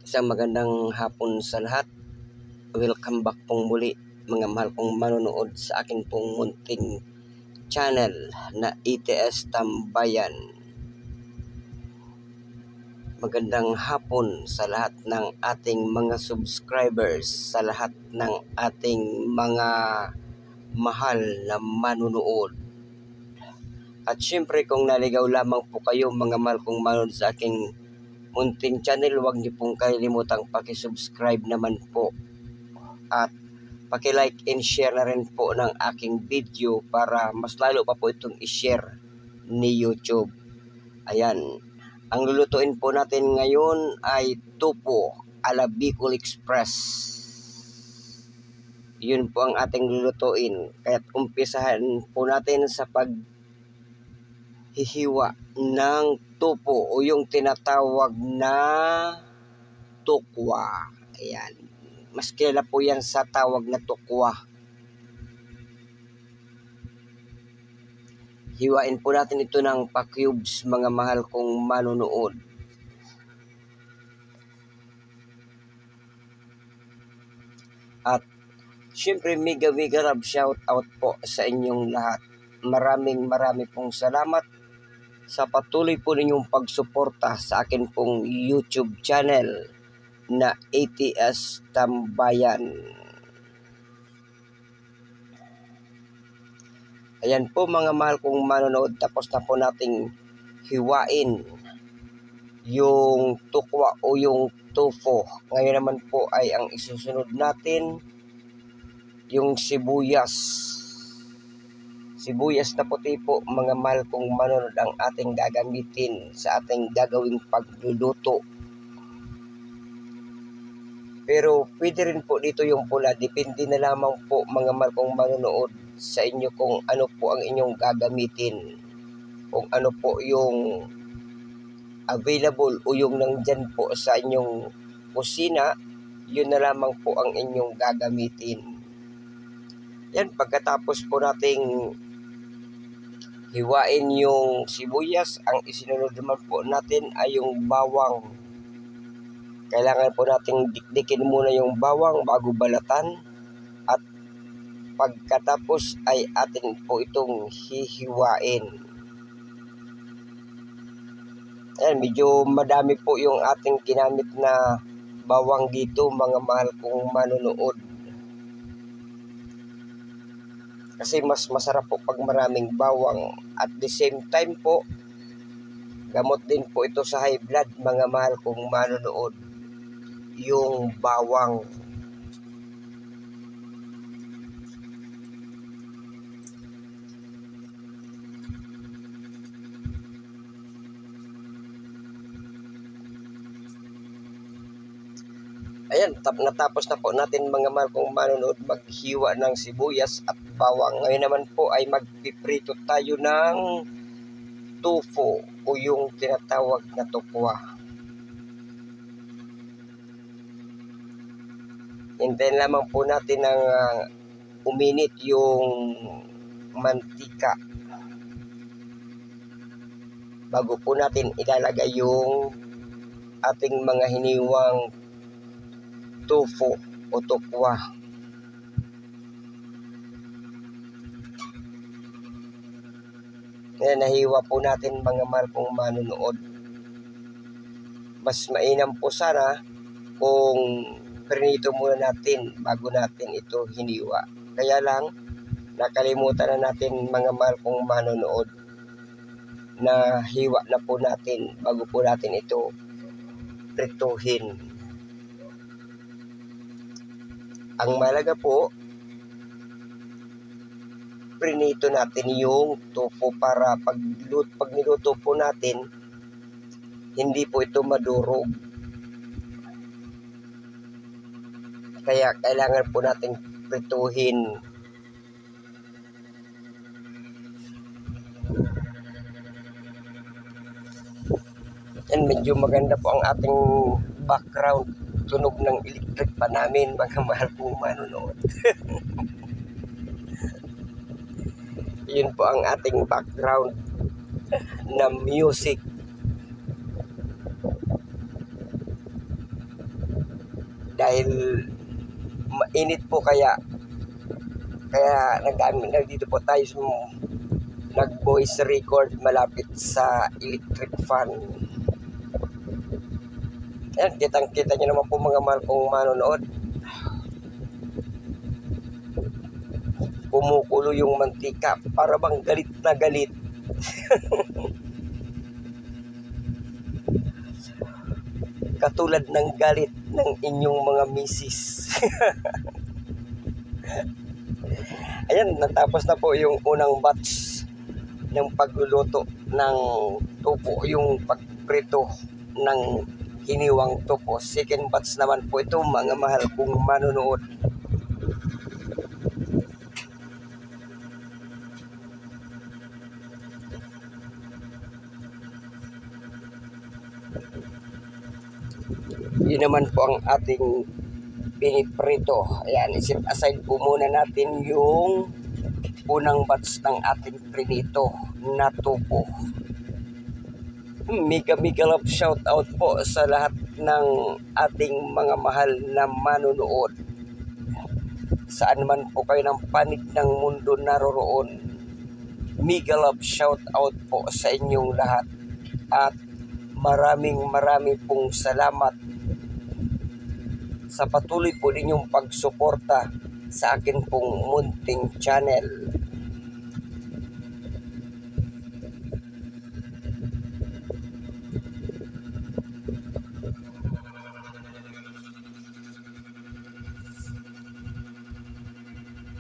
Isang magandang hapon sa lahat. Welcome back pong muli mga mahal kong manonood sa akin pong munting channel na ETS Tambayan. Magandang hapon sa lahat ng ating mga subscribers, sa lahat ng ating mga mahal na manonood. At syempre kung naligaw lamang po kayo mga mahal kong manonood sa aking munting channel, huwag niyo pong kalilimutang pakisubscribe naman po at paki-like and share na rin po ng aking video para mas lalo pa po itong i-share ni YouTube. Ayan, ang lulutuin po natin ngayon ay tupo ala Bicol Express. Yun po ang ating lulutuin, kaya't umpisahan po natin sa paghihiwa ng tupo o yung tinatawag na tukwa. Ayan, mas kilala po yan sa tawag na tukwa. Hiwain po natin ito ng pa-cubes mga mahal kong manonood. At syempre mega love shout out po sa inyong lahat. Maraming pong salamat sa patuloy po ninyong pagsuporta sa akin pong YouTube channel na ETS Tambayan. Ayan po mga mahal kong manonood, tapos na po nating hiwain yung tukwa o yung tofu. Ngayon naman po ay ang isusunod natin yung sibuyas. Sibuyas na puti po mga mahal kong manonood ang ating gagamitin sa ating gagawing pagluluto. Pero pwede rin po dito yung pula, depende na lamang po mga mahal kong manonood sa inyo kung ano po ang inyong gagamitin. Kung ano po yung available o yung nandyan po sa inyong kusina, yun na lamang po ang inyong gagamitin. Yan, pagkatapos po nating hiwain yung sibuyas, ang isinunod naman po natin ay yung bawang. Kailangan po nating dikdikin muna yung bawang bago balatan. At pagkatapos ay atin po itong hihiwain. Ayan, medyo madami po yung ating ginamit na bawang dito mga mahal kong manonood. Kasi mas masarap po pag maraming bawang. At the same time po, gamot din po ito sa high blood mga mahal kong manonood, yung bawang. Ayan, natapos na po natin mga mahal kong manonood maghiwa ng sibuyas at bawang. Ngayon naman po ay magpiprito tayo ng tofu o yung tinatawag na tukwa. Hintayin lamang po natin ng uminit yung mantika bago po natin ilalagay yung ating mga hiniwang tofu o tukwa. Ngayon, nahiwa po natin mga mahal kong manonood. Mas mainam po sana kung prinito muna natin bago natin ito hiniwa. Kaya lang, nakalimutan na natin mga mahal kong manonood na hiwa na po natin bago po natin ito prituhin. Ang mahalaga po, prinito natin yung tofu para pag niluto po natin, hindi po ito madurog. Kaya kailangan po natin prituhin. Yan, medyo maganda po ang ating background. Tunog ng electric pa namin mga mahal kong manonood. Yun po ang ating background na music. dahil mainit po kaya nandito po tayo nag voice record malapit sa electric fan. Ayan, kitang-kita nyo naman po mga mahal kong manonood. Kumukulo yung mantika, para bang galit na galit. Katulad ng galit ng inyong mga misis. Ayan, natapos na po yung unang batch ng pagluluto ng tupo, yung pagprito ng hiniwang tupo. Second batch naman po ito mga mahal kong manonood. Yun naman po ang ating piniprito. Ayan, iset aside po muna natin yung unang batch ng ating prinito na tupo. Mega love shout out po sa lahat ng ating mga mahal na manonood. Saan man po kayo ng panig ng mundo naroroon. Mega love shout out po sa inyong lahat. At maraming pong salamat sa patuloy po ninyong pagsuporta sa akin pong munting channel.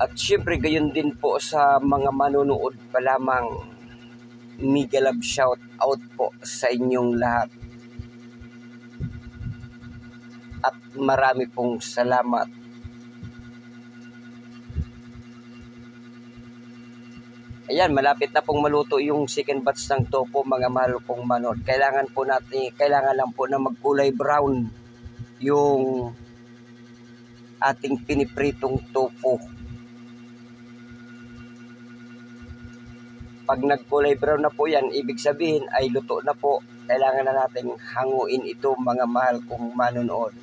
At syempre gayon din po sa mga manonood pa lamang, mega love shout out po sa inyong lahat. At marami pong salamat. Ayan, malapit na pong maluto yung second batch ng topo mga mahal kong manood. Kailangan lang po na magkulay brown yung ating pinipritong topo. Pag nagkulay brown na po yan, ibig sabihin ay luto na po. Kailangan na natin hanguin ito mga mahal kong manonood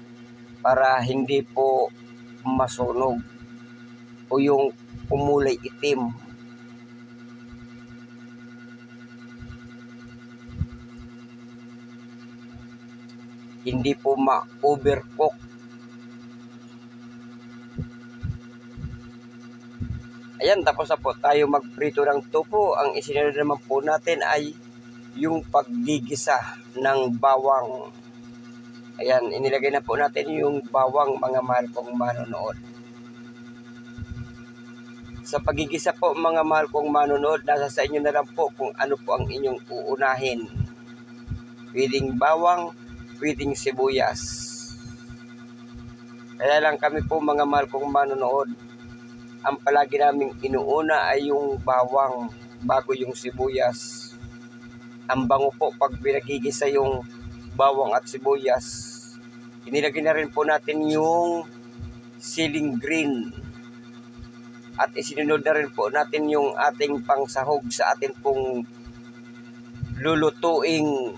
para hindi po masunog o yung kumulay itim. Hindi po ma-overcook. Ayan, tapos na po tayo magprito ng topo. Ang isinunod naman po natin ay yung paggigisa ng bawang. Ayan, inilagay na po natin yung bawang mga mahal kong manonood. Sa paggigisa po mga mahal kong manonood, nasa sa inyo na lang po kung ano po ang inyong uunahin. Pwedeng bawang, pwedeng sibuyas. Kaya lang kami po mga mahal kong manonood, ang palagi naming inuuna ay yung bawang bago yung sibuyas. Ang bango po pag pinagigisa yung bawang at sibuyas. Inilagay na rin po natin yung siling green. At isinunod na rin po natin yung ating pangsahog sa atin pong lulutuing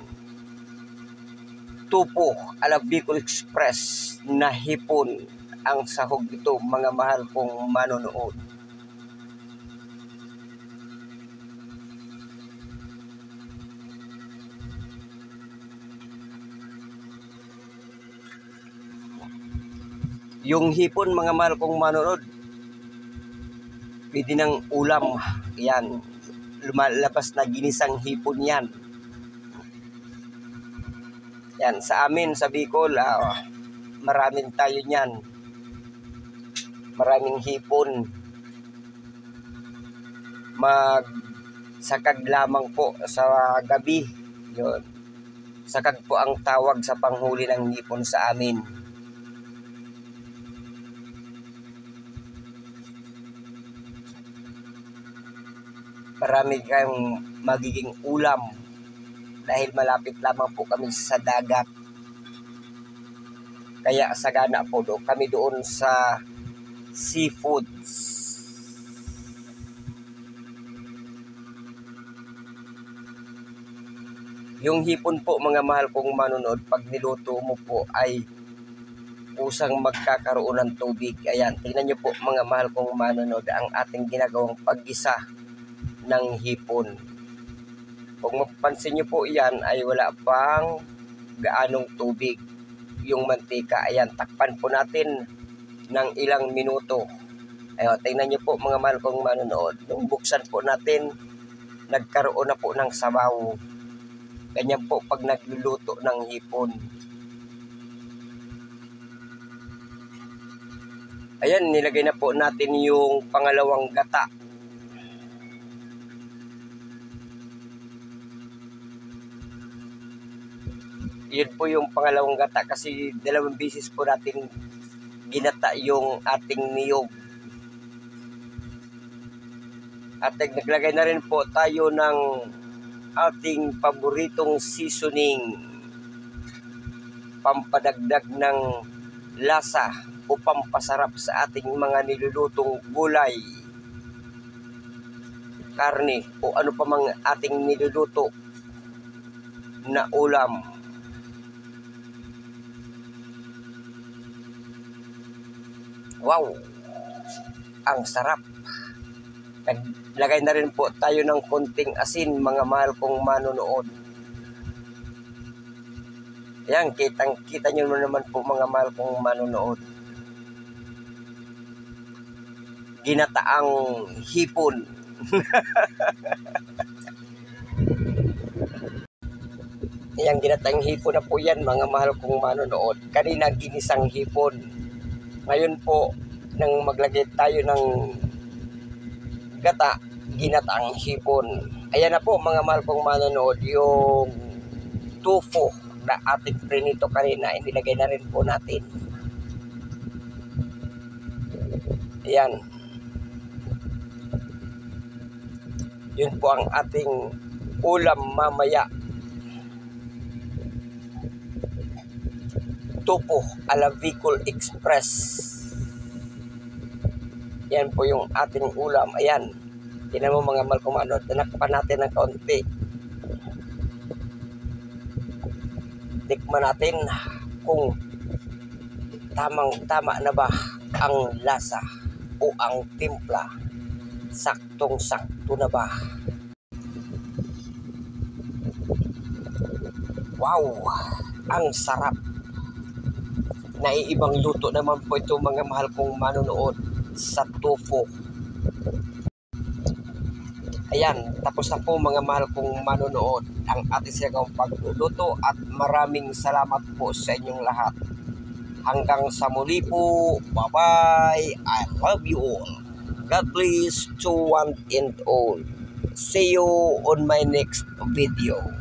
tupo ala Bicol Express na hipon. Ang sahog nito mga mahal kong manonood. Yung hipon mga mahal kong manonood, pwede ng ulam. Yan, lumalabas na ginisang hipon yan. Yan, sa amin sa Bicol, maraming tayo niyan. Maraming hipon. Magsakag lamang po sa gabi. Yun. Sakag po ang tawag sa panghuli ng hipon sa amin. Marami kayong magiging ulam dahil malapit lamang po kami sa dagat. Kaya sagana po kami doon sa seafoods. Yung hipon po mga mahal kong manonood, pag niluto mo po ay kusang magkakaroon ng tubig. Ayan, tingnan nyo po mga mahal kong manonood ang ating ginagawang paggisa ng hipon. Kung mapapansin nyo po yan ay wala pang gaanong tubig yung mantika. Ayan, takpan po natin ng ilang minuto. Ayan, tingnan nyo po mga mahal kong manonood. Nung buksan po natin, nagkaroon na po ng sabaw. Ganyan po pag nagluluto ng hipon. Ayan, nilagay na po natin yung pangalawang gata. Yun po yung pangalawang gata kasi 2 beses po natin ginata yung ating niyog. At naglagay na rin po tayo ng ating paboritong seasoning. Pampadagdag ng lasa o pampasarap sa ating mga nilulutong gulay, karne o ano pa mang ating niluluto na ulam. Wow! Ang sarap! Naglagay na rin po tayo ng konting asin mga mahal kong manonood. Ayan, kita nyo naman po mga mahal kong manonood. Ginataang hipon. Ayan, ginataang hipon na po yan mga mahal kong manonood. Kanina ginisang hipon. Ngayon po, nang maglagay tayo ng gata, ginataang hipon. Ayan na po mga mahal kong manonood, yung tofu na ating prinito kanina, inilagay na rin po natin. Ayan. Yun po ang ating ulam mamaya. Tofu ala Bicol Express. Yan po yung ating ulam. Ayan. Tingnan mo mga mahal kong manonood. Tinakpan natin ng kaunti. Tikman natin kung tamang-tama na ba ang lasa o ang timpla. Saktong-sakto na ba? Wow! Ang sarap! Naiibang luto naman po ito mga mahal kong manonood sa tofu. Ayan, tapos na po mga mahal kong manonood ang ating sinagawang pagluluto at maraming salamat po sa inyong lahat. Hanggang sa muli po, bye-bye, I love you all. God bless to one and all. See you on my next video.